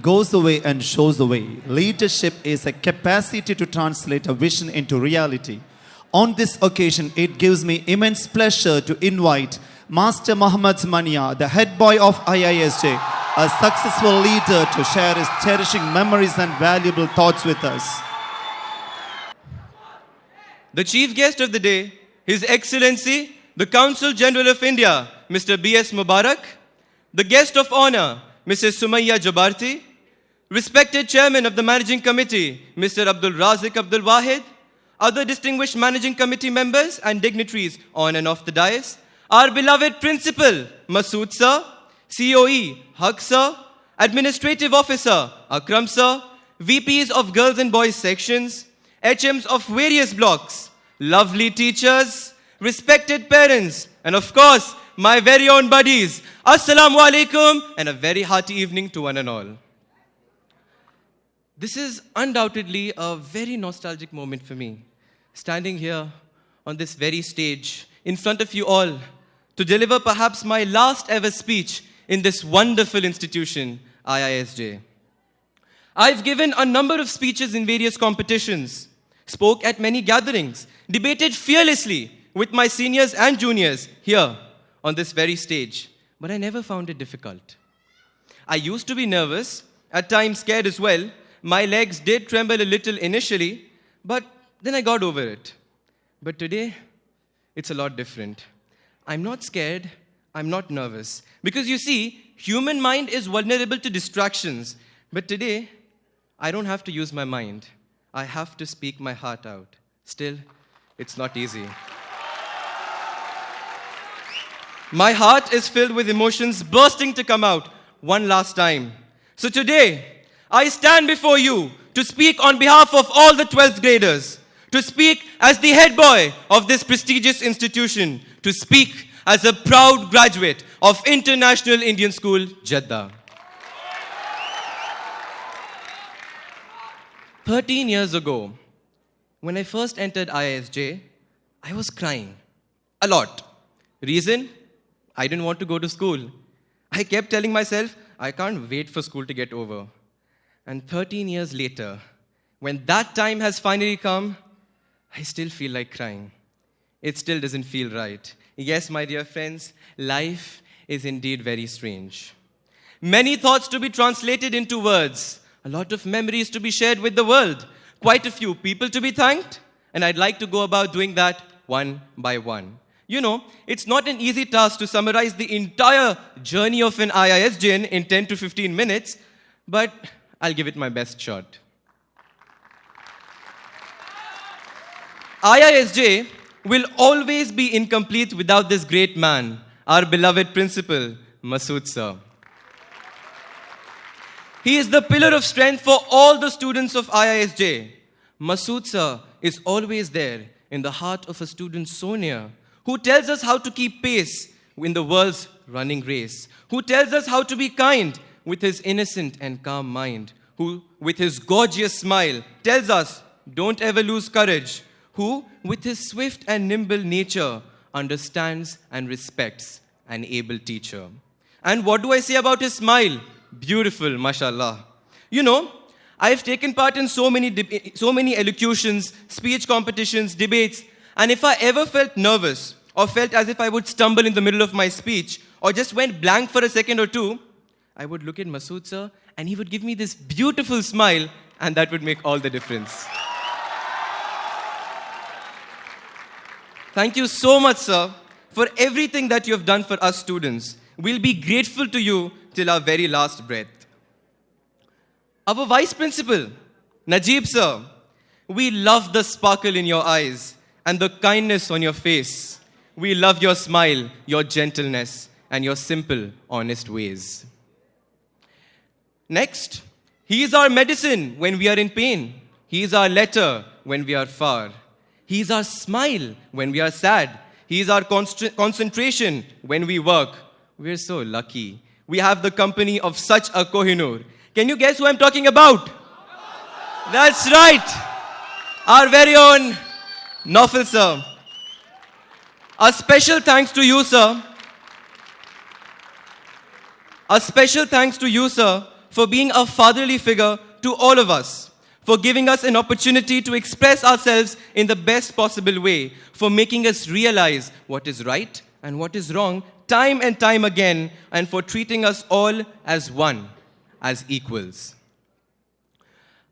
goes the way and shows the way. Leadership is a capacity to translate a vision into reality. On this occasion, it gives me immense pleasure to invite Master Muhammad Mania, the head boy of IISJ, a successful leader, to share his cherishing memories and valuable thoughts with us. The chief guest of the day, His Excellency, the Consul General of India, Mr. B.S. Mubarak, the guest of honor, Mrs. Sumayya Jabarti, respected Chairman of the Managing Committee, Mr. Abdul Razik Abdul Wahid, other distinguished Managing Committee members and dignitaries on and off the dais, our beloved Principal, Masood Sir, COE, Haq Sir, Administrative Officer, Akram Sir, VPs of Girls and Boys sections, HMs of various blocks, lovely teachers, respected parents, and of course, my very own buddies. Assalamu alaikum, and a very hearty evening to one and all. This is undoubtedly a very nostalgic moment for me, standing here on this very stage in front of you all to deliver perhaps my last ever speech in this wonderful institution, IISJ. I've given a number of speeches in various competitions, spoke at many gatherings, debated fearlessly with my seniors and juniors here on this very stage, but I never found it difficult. I used to be nervous, at times scared as well. My legs did tremble a little initially, but then I got over it. But today, it's a lot different. I'm not scared, I'm not nervous. Because you see, human mind is vulnerable to distractions. But today, I don't have to use my mind. I have to speak my heart out. Still, it's not easy. My heart is filled with emotions bursting to come out one last time. So today, I stand before you to speak on behalf of all the 12th graders, to speak as the head boy of this prestigious institution, to speak as a proud graduate of International Indian School, Jeddah. 13 years ago, when I first entered IISJ, I was crying a lot. Reason? I didn't want to go to school. I kept telling myself, I can't wait for school to get over. And 13 years later, when that time has finally come, I still feel like crying. It still doesn't feel right. Yes, my dear friends, life is indeed very strange. Many thoughts to be translated into words, a lot of memories to be shared with the world, quite a few people to be thanked, and I'd like to go about doing that one by one. You know, it's not an easy task to summarize the entire journey of an IISJN in 10 to 15 minutes, but I'll give it my best shot. IISJ will always be incomplete without this great man, our beloved principal, Masood Sir. He is the pillar of strength for all the students of IISJ. Masood Sir is always there in the heart of a student so near, who tells us how to keep pace in the world's running race, who tells us how to be kind with his innocent and calm mind, who, with his gorgeous smile, tells us, don't ever lose courage, who, with his swift and nimble nature, understands and respects an able teacher. And what do I say about his smile? Beautiful, mashallah. You know, I've taken part in so many elocutions, speech competitions, debates, and if I ever felt nervous or felt as if I would stumble in the middle of my speech or just went blank for a second or two, I would look at Masood Sir and he would give me this beautiful smile, and that would make all the difference. Thank you so much, sir, for everything that you have done for us students. We'll be grateful to you till our very last breath. Our Vice Principal, Najib sir, we love the sparkle in your eyes and the kindness on your face. We love your smile, your gentleness, and your simple, honest ways. Next, he is our medicine when we are in pain. He is our letter when we are far. He is our smile when we are sad. He is our concentration when we work. We're so lucky. We have the company of such a Kohinoor. Can you guess who I'm talking about? That's right. Our very own Naufal sir. A special thanks to you, sir. A special thanks to you, sir, for being a fatherly figure to all of us, for giving us an opportunity to express ourselves in the best possible way, for making us realize what is right and what is wrong time and time again, and for treating us all as one, as equals.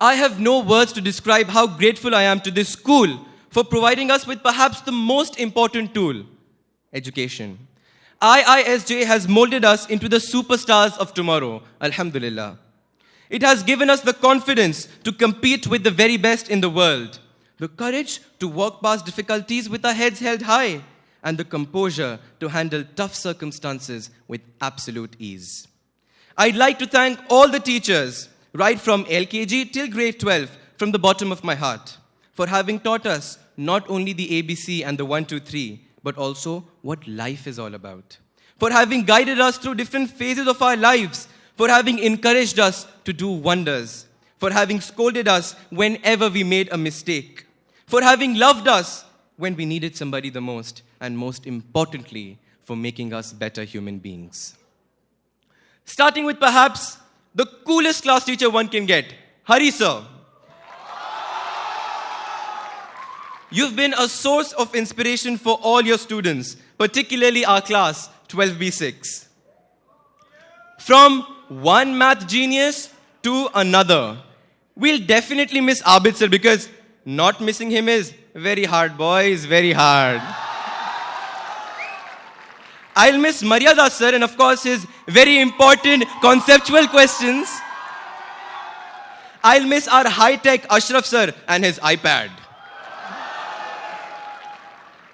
I have no words to describe how grateful I am to this school for providing us with perhaps the most important tool, education. IISJ has molded us into the superstars of tomorrow, alhamdulillah. It has given us the confidence to compete with the very best in the world, the courage to walk past difficulties with our heads held high, and the composure to handle tough circumstances with absolute ease. I'd like to thank all the teachers, right from LKG till grade 12, from the bottom of my heart, for having taught us not only the ABC and the 1, 2, 3, but also what life is all about. For having guided us through different phases of our lives, for having encouraged us to do wonders, for having scolded us whenever we made a mistake, for having loved us when we needed somebody the most, and most importantly, for making us better human beings. Starting with perhaps the coolest class teacher one can get, Hari sir. You've been a source of inspiration for all your students, particularly our class 12B6. From one math genius to another. We'll definitely miss Abid sir because not missing him is very hard, boys, very hard. I'll miss Maryada sir and of course his very important conceptual questions. I'll miss our high-tech Ashraf sir and his iPad.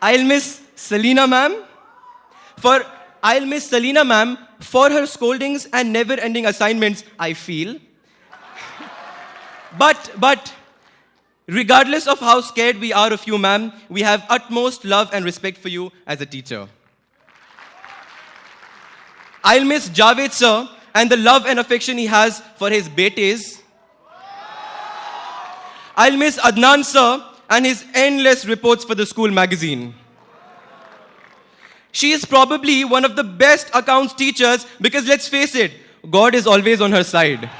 I'll miss Selina ma'am for her scoldings and never-ending assignments, I feel. But regardless of how scared we are of you, ma'am, we have utmost love and respect for you as a teacher. I'll miss Javed sir and the love and affection he has for his betes. I'll miss Adnan sir and his endless reports for the school magazine. She is probably one of the best accounts teachers because let's face it, God is always on her side.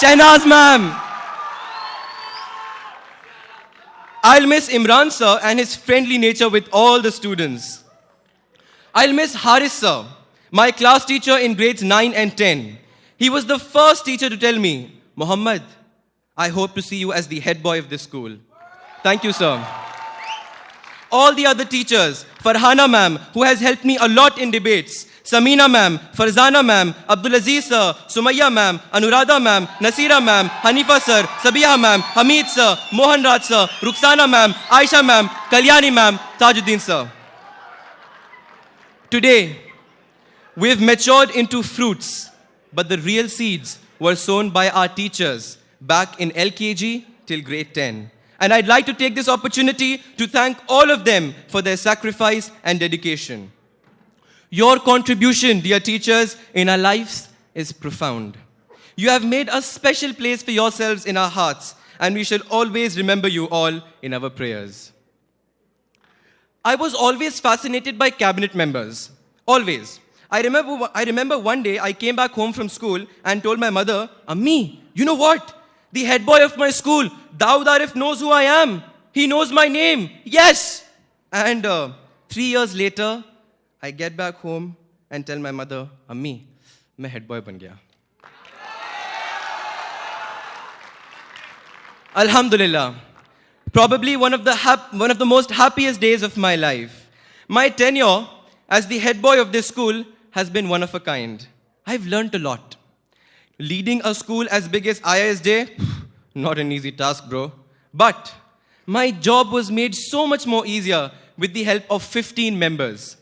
Shahnaz ma'am. I'll miss Imran sir and his friendly nature with all the students. I'll miss Haris sir, my class teacher in grades 9 and 10. He was the first teacher to tell me, Muhammad, I hope to see you as the head boy of this school. Thank you, sir. All the other teachers, Farhana ma'am, who has helped me a lot in debates, Samina ma'am, Farzana ma'am, Abdulaziz sir, Sumayya ma'am, Anuradha ma'am, Nasira ma'am, Hanifa sir, Sabiha ma'am, Hamid sir, Mohan Raj sir, Ruxana ma'am, Aisha ma'am, Kalyani ma'am, Tajuddin sir. Today, we've matured into fruits, but the real seeds were sown by our teachers back in LKG till grade 10. And I'd like to take this opportunity to thank all of them for their sacrifice and dedication. Your contribution, dear teachers, in our lives is profound. You have made a special place for yourselves in our hearts, and we shall always remember you all in our prayers. I was always fascinated by cabinet members. Always. I remember one day I came back home from school and told my mother, Ammi, you know what? The head boy of my school, Dawood Arif, knows who I am. He knows my name. Yes. And 3 years later, I get back home and tell my mother, Ammi, मैं head boy बन गया. Alhamdulillah. Probably one of the most happiest days of my life. My tenure as the head boy of this school has been one of a kind. I've learned a lot. Leading a school as big as IISJ, not an easy task, bro. But my job was made so much more easier with the help of 15 members,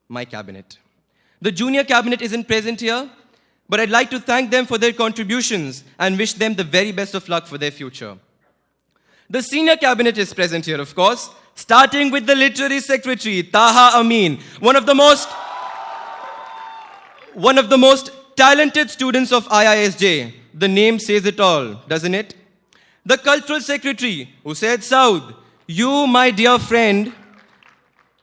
my cabinet. The junior cabinet isn't present here, but I'd like to thank them for their contributions and wish them the very best of luck for their future. The senior cabinet is present here, of course, starting with the literary secretary, Taha Amin, one of the most talented students of IISJ. The name says it all, doesn't it? The cultural secretary, Usaid Saud, you, my dear friend,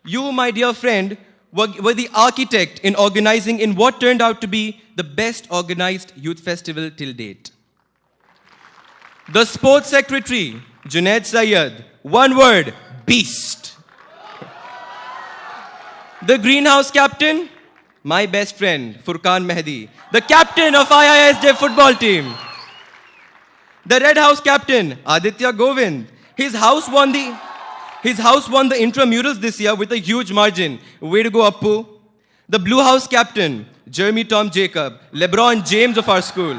were the architect in organizing in what turned out to be the best organized youth festival till date. The sports secretary, Junaid Sayyed, one word, beast. The greenhouse captain, my best friend, Furqan Mehdi, the captain of IISJ football team. The red house captain, Aditya Govind, his house won the intramurals this year with a huge margin. Way to go, Appu. The blue house captain, Jeremy Tom Jacob, LeBron James of our school.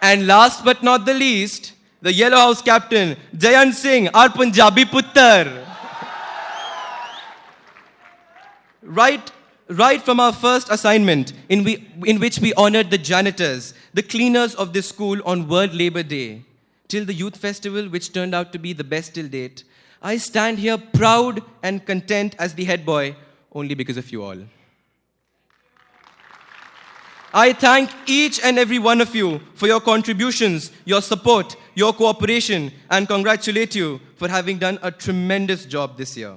And last but not the least, the yellow house captain, Jayant Singh, our Punjabi puttar. Right from our first assignment, in which we honored the janitors, the cleaners of this school on World Labour Day, till the youth festival, which turned out to be the best till date, I stand here proud and content as the head boy, only because of you all. I thank each and every one of you for your contributions, your support, your cooperation, and congratulate you for having done a tremendous job this year.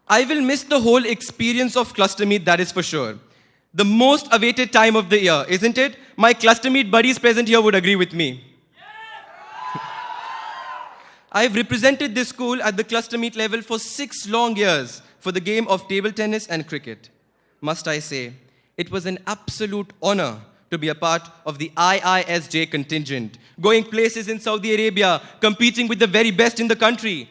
I will miss the whole experience of cluster meet, that is for sure. The most awaited time of the year, isn't it? My cluster meet buddies present here would agree with me. I've represented this school at the cluster meet level for 6 long years for the game of table tennis and cricket. Must I say, it was an absolute honor to be a part of the IISJ contingent, going places in Saudi Arabia, competing with the very best in the country.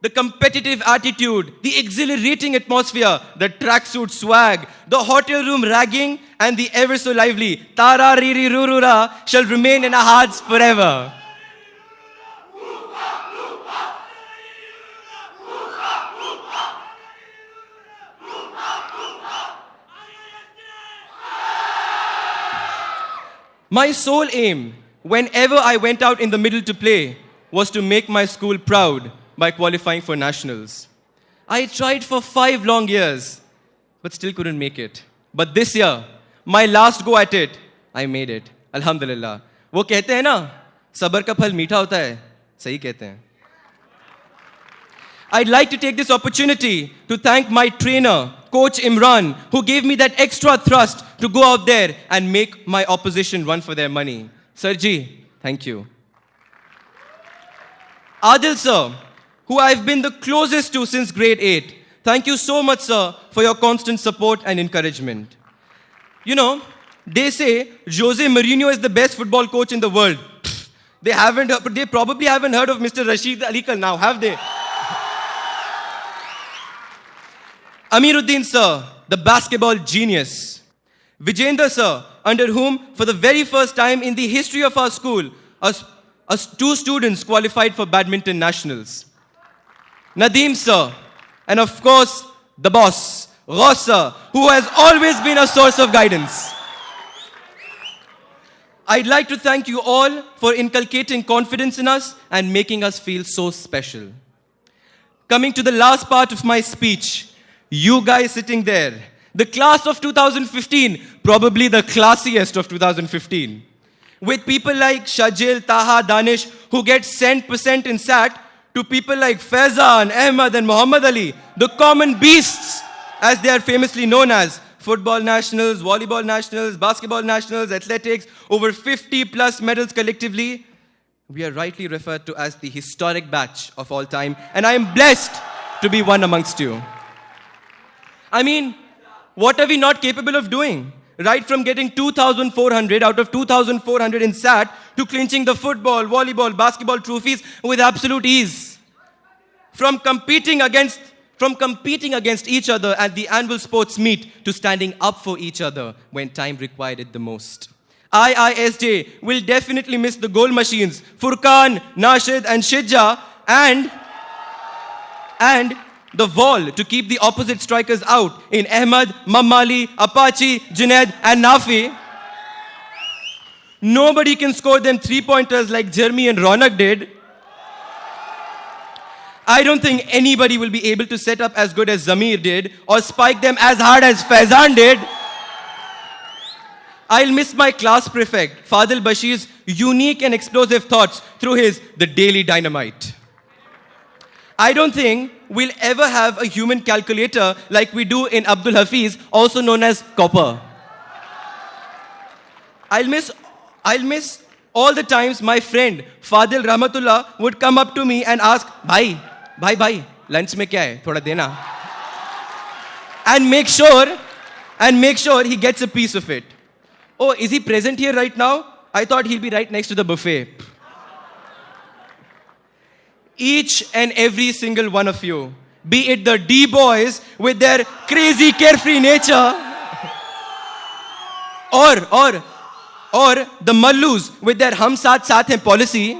The competitive attitude, the exhilarating atmosphere, the tracksuit swag, the hotel room ragging, and the ever so lively Tara Riri Rurura shall remain in our hearts forever. My sole aim, whenever I went out in the middle to play, was to make my school proud by qualifying for nationals. I tried for 5 long years, but still couldn't make it. But this year, my last go at it, I made it. Alhamdulillah. वो कहते हैं ना, सबर का फल मीठा होता है, सही कहते हैं. I'd like to take this opportunity to thank my trainer, Coach Imran, who gave me that extra thrust to go out there and make my opposition run for their money. Sirji, thank you. Adil sir, who I've been the closest to since grade 8. Thank you so much, sir, for your constant support and encouragement. You know, they say Jose Mourinho is the best football coach in the world. They probably haven't heard of Mr. Rashid Ali Kal now, have they? Amiruddin sir, the basketball genius. Vijender sir, under whom, for the very first time in the history of our school, 2 students qualified for badminton nationals. Nadeem sir, and of course, the boss, Ghaus sir, who has always been a source of guidance. I'd like to thank you all for inculcating confidence in us and making us feel so special. Coming to the last part of my speech, you guys sitting there, the class of 2015, probably the classiest of 2015, with people like Shajil, Taha, Danish, who get cent percent in SAT, to people like Faizan, Ahmad, and Muhammad Ali, the common beasts, as they are famously known as. Football nationals, volleyball nationals, basketball nationals, athletics, over 50 plus medals collectively. We are rightly referred to as the historic batch of all time, and I am blessed to be one amongst you. I mean, what are we not capable of doing? Right from getting 2,400 out of 2,400 in SAT to clinching the football, volleyball, basketball trophies with absolute ease. From competing against each other at the annual sports meet to standing up for each other when time required it the most. IISJ will definitely miss the goal machines, Furqan, Nashid, and Shidja, and the wall to keep the opposite strikers out in Ahmad, Mamali, Apache, Junaid, and Nafi. Nobody can score them 3-pointers like Jeremy and Ronak did. I don't think anybody will be able to set up as good as Zamir did or spike them as hard as Faizan did. I'll miss my class prefect, Fadil Bashir's unique and explosive thoughts through his The Daily Dynamite. I don't think we'll ever have a human calculator like we do in Abdul Hafiz, also known as copper. I'll miss all the times my friend Fadil Rahmatullah would come up to me and ask, Bhai, lunch mein kya hai? Thoda dena. And make sure he gets a piece of it. Oh, is he present here right now? I thought he'll be right next to the buffet. Each and every single one of you, be it the D-boys with their crazy carefree nature, or the Mallus with their Hum Saath Saath Hain policy,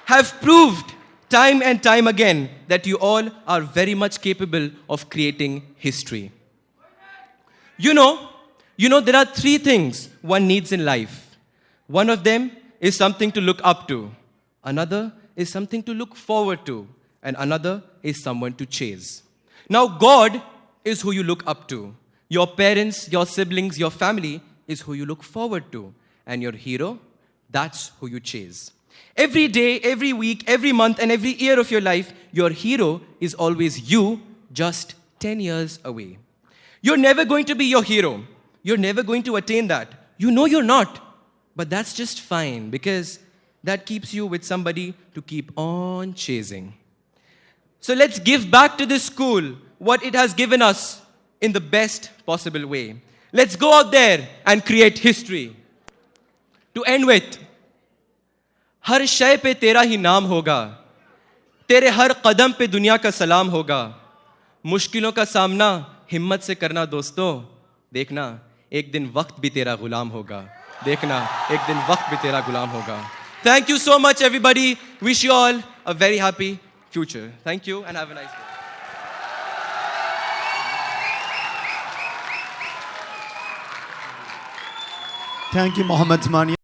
have proved time and time again that you all are very much capable of creating history. You know, there are three things one needs in life. One of them is something to look up to. Another is something to look forward to. And another is someone to chase. Now, God is who you look up to. Your parents, your siblings, your family is who you look forward to. And your hero, that's who you chase. Every day, every week, every month, and every year of your life, your hero is always you, just 10 years away. You're never going to be your hero. You're never going to attain that. You know you're not. But that's just fine, because that keeps you with somebody to keep on chasing. So let's give back to this school what it has given us in the best possible way. Let's go out there and create history. To end with, हर शय पे तेरा ही नाम होगा, तेरे हर कदम पे दुनिया का सलाम होगा, मुश्किलों का सामना हिम्मत से करना दोस्तों, देखना एक दिन वक्त भी तेरा गुलाम होगा, देखना एक दिन वक्त भी तेरा गुलाम होगा. Thank you so much everybody. Wish you all a very happy future. Thank you and have a nice day. Thank you, Mohammed Mania.